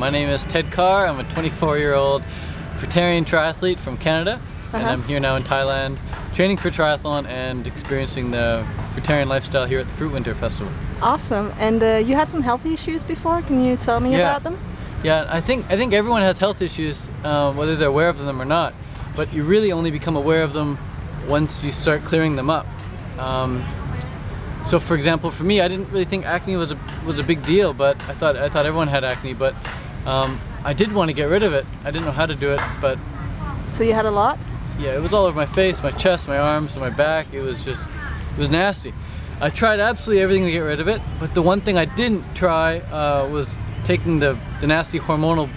My name is Ted Carr. I'm a 24-year-old fruitarian triathlete from Canada, and I'm here now in Thailand training for triathlon and experiencing the fruitarian lifestyle here at the Fruit Winter Festival. Awesome. And you had some health issues before. Can you tell me about them? Yeah, I think everyone has health issues, whether they're aware of them or not. But you really only become aware of them once you start clearing them up. So, for example, for me, I didn't really think acne was a big deal, but I thought everyone had acne. But I did want to get rid of it. I didn't know how to do it, but. So you had a lot? Yeah, it was all over my face, my chest, my arms, my back. It was nasty. I tried absolutely everything to get rid of it, but the one thing I didn't try was taking the nasty hormonal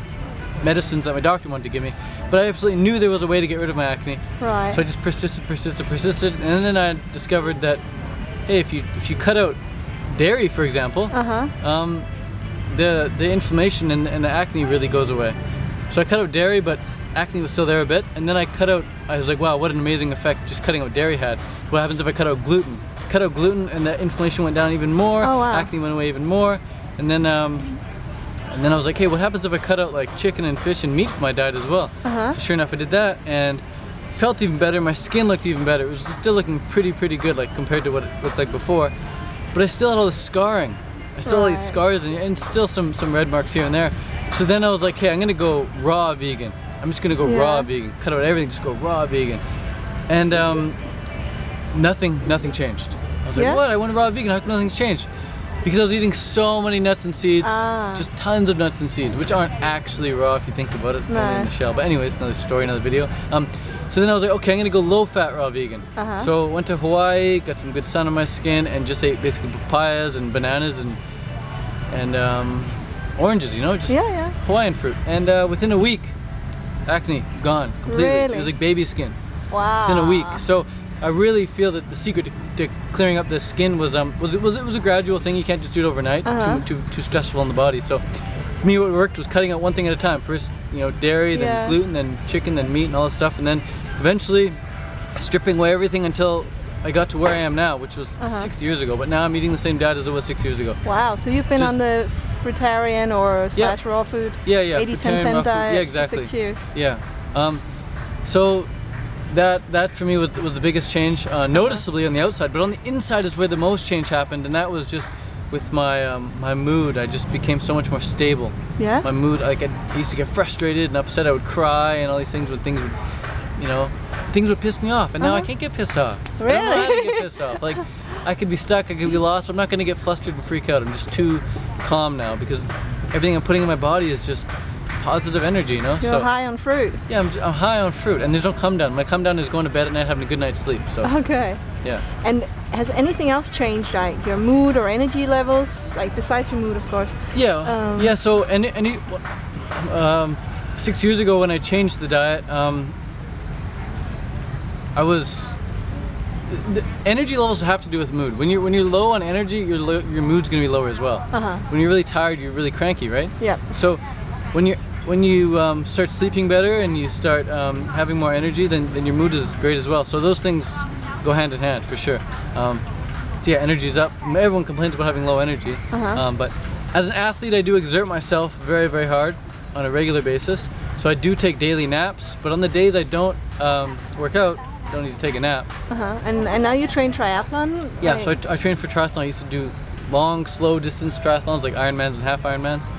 medicines that my doctor wanted to give me. But I absolutely knew there was a way to get rid of my acne. Right. So I just persisted, and then I discovered that, hey, if you cut out dairy, for example, the inflammation and the acne really goes away. So I cut out dairy, but acne was still there a bit, and then I was like, wow, what an amazing effect just cutting out dairy had. What happens if I cut out gluten? Cut out gluten and the inflammation went down even more, acne went away even more, and then I was like, hey, what happens if I cut out like chicken and fish and meat from my diet as well? So sure enough, I did that and felt even better. My skin looked even better. It was still looking pretty good, like compared to what it looked like before, but I still had all the scarring. I still had all these scars and still some red marks here and there. So then I was like, hey, I'm gonna go raw vegan. I'm just gonna go raw vegan, cut out everything, just go raw vegan. And nothing changed. I was like, what? I went raw vegan, how come nothing's changed? Because I was eating so many nuts and seeds, just tons of nuts and seeds, which aren't actually raw if you think about it, only in the shell. But anyways, another story, another video. So then I was like, okay, I'm gonna go low-fat raw vegan. So I went to Hawaii, got some good sun on my skin, and just ate basically papayas and bananas and oranges, you know, just Hawaiian fruit. And within a week, acne gone completely. Really? It was like baby skin. Wow. Within a week. So I really feel that the secret to clearing up the skin was a gradual thing. You can't just do it overnight. Too stressful on the body. So for me, what worked was cutting out one thing at a time. First, you know, dairy, then gluten, then chicken, then meat, and all this stuff, and then eventually stripping away everything until I got to where I am now, which was 6 years ago. But now I'm eating the same diet as it was 6 years ago. Wow. So you've been on the fruitarian or slash raw food 80-10-10 diet for 6 years. Yeah. So that for me was the biggest change, noticeably on the outside, but on the inside is where the most change happened, and that was just with my my mood. I just became so much more stable. Yeah. My mood, like I used to get frustrated and upset. I would cry and all these things when things would, you know, things would piss me off, and now I can't get pissed off. Really? I don't know how to get pissed off. Like I could be stuck, I could be lost. I'm not going to get flustered and freak out. I'm just too calm now because everything I'm putting in my body is just positive energy, you know. You're high on fruit. Yeah, I'm high on fruit, and there's no come down. My come down is going to bed at night having a good night's sleep. So. Okay. Yeah. And has anything else changed, like your mood or energy levels, like besides your mood, of course? Yeah. Yeah. So 6 years ago when I changed the diet, the energy levels have to do with mood. When you're low on energy, your mood's gonna be lower as well. When you're really tired, you're really cranky, right? Yeah. So when you start sleeping better and you start having more energy, then your mood is great as well. So those things go hand in hand for sure. So yeah, energy's up. Everyone complains about having low energy, but as an athlete, I do exert myself very, very hard on a regular basis. So I do take daily naps, but on the days I don't work out, don't need to take a nap. And now you train triathlon? Yeah, so I train for triathlon. I used to do long, slow distance triathlons like Ironmans and half Ironmans.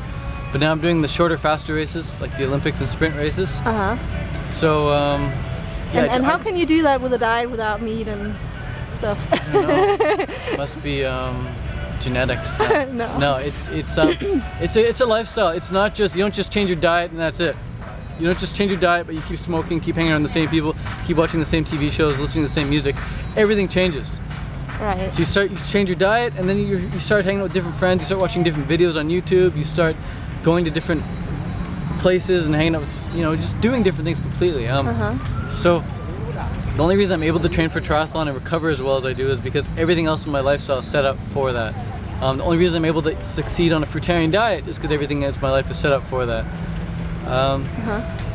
But now I'm doing the shorter, faster races, like the Olympics and sprint races. So, and how can you do that with a diet without meat and stuff? I don't know. Must be genetics. No, it's a lifestyle. It's not just, you don't just change your diet and that's it. You don't just change your diet, but you keep smoking, keep hanging around the same people, keep watching the same TV shows, listening to the same music. Everything changes. Right. So you change your diet, and then you start hanging out with different friends. You start watching different videos on YouTube. You start going to different places and hanging out with, you know, just doing different things completely. So the only reason I'm able to train for triathlon and recover as well as I do is because everything else in my lifestyle is set up for that. The only reason I'm able to succeed on a fruitarian diet is because everything else in my life is set up for that.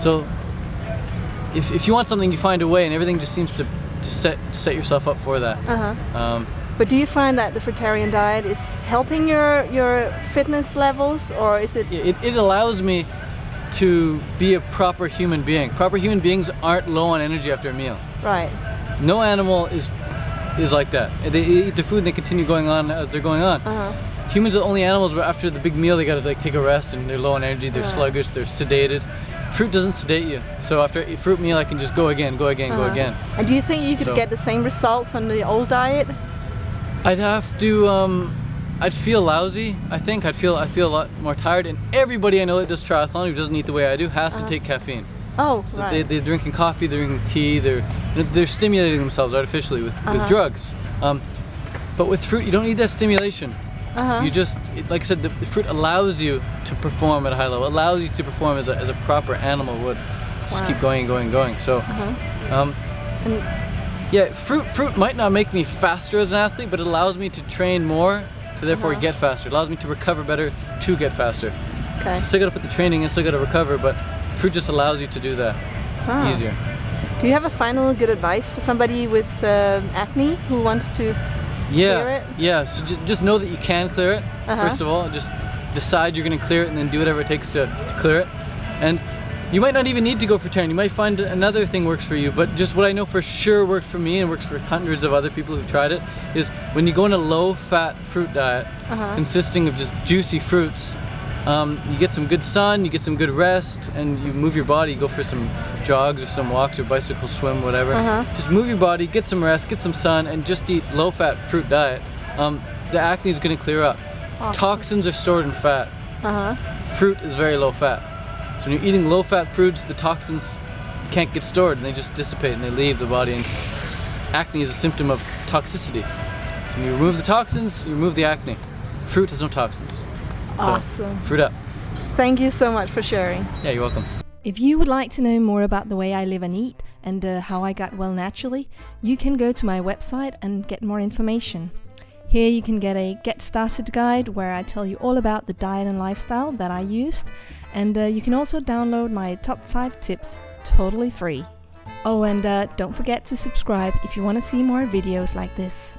So if you want something, you find a way, and everything just seems to set yourself up for that. But do you find that the fruitarian diet is helping your fitness levels, or is it? It allows me to be a proper human being. Proper human beings aren't low on energy after a meal. Right. No animal is like that. They eat the food and they continue going on as they're going on. Humans are the only animals where after the big meal they gotta like take a rest and they're low on energy, they're sluggish, they're sedated. Fruit doesn't sedate you. So after a fruit meal I can just go again. And do you think you could get the same results on the old diet? I'd have to, I'd feel lousy, I think. I'd feel a lot more tired, and everybody I know that does triathlon who doesn't eat the way I do has to take caffeine. Oh, so right. They're drinking coffee, they're drinking tea, they're stimulating themselves artificially with drugs. But with fruit, you don't need that stimulation. You just, like I said, the fruit allows you to perform at a high level. It allows you to perform as a proper animal would. Just keep going. So, yeah, fruit might not make me faster as an athlete, but it allows me to train more to therefore get faster. It allows me to recover better to get faster. Okay. You still got to put the training in, still got to recover, but fruit just allows you to do that easier. Do you have a final good advice for somebody with acne who wants to clear it? Yeah, so just know that you can clear it, first of all. Just decide you're going to clear it and then do whatever it takes to clear it. And you might not even need to go fruitarian. You might find another thing works for you, but just what I know for sure worked for me and works for hundreds of other people who've tried it is when you go on a low-fat fruit diet consisting of just juicy fruits, you get some good sun, you get some good rest, and you move your body, you go for some jogs or some walks or bicycle swim, whatever. Just move your body, get some rest, get some sun, and just eat low-fat fruit diet. The acne is going to clear up. Awesome. Toxins are stored in fat. Fruit is very low-fat. So when you're eating low-fat fruits, the toxins can't get stored and they just dissipate and they leave the body. And acne is a symptom of toxicity. So when you remove the toxins, you remove the acne. Fruit has no toxins. So, awesome. Fruit up. Thank you so much for sharing. Yeah, you're welcome. If you would like to know more about the way I live and eat and how I got well naturally, you can go to my website and get more information. Here you can get a Get Started guide where I tell you all about the diet and lifestyle that I used, and you can also download my top 5 tips totally free. Oh, and don't forget to subscribe if you want to see more videos like this.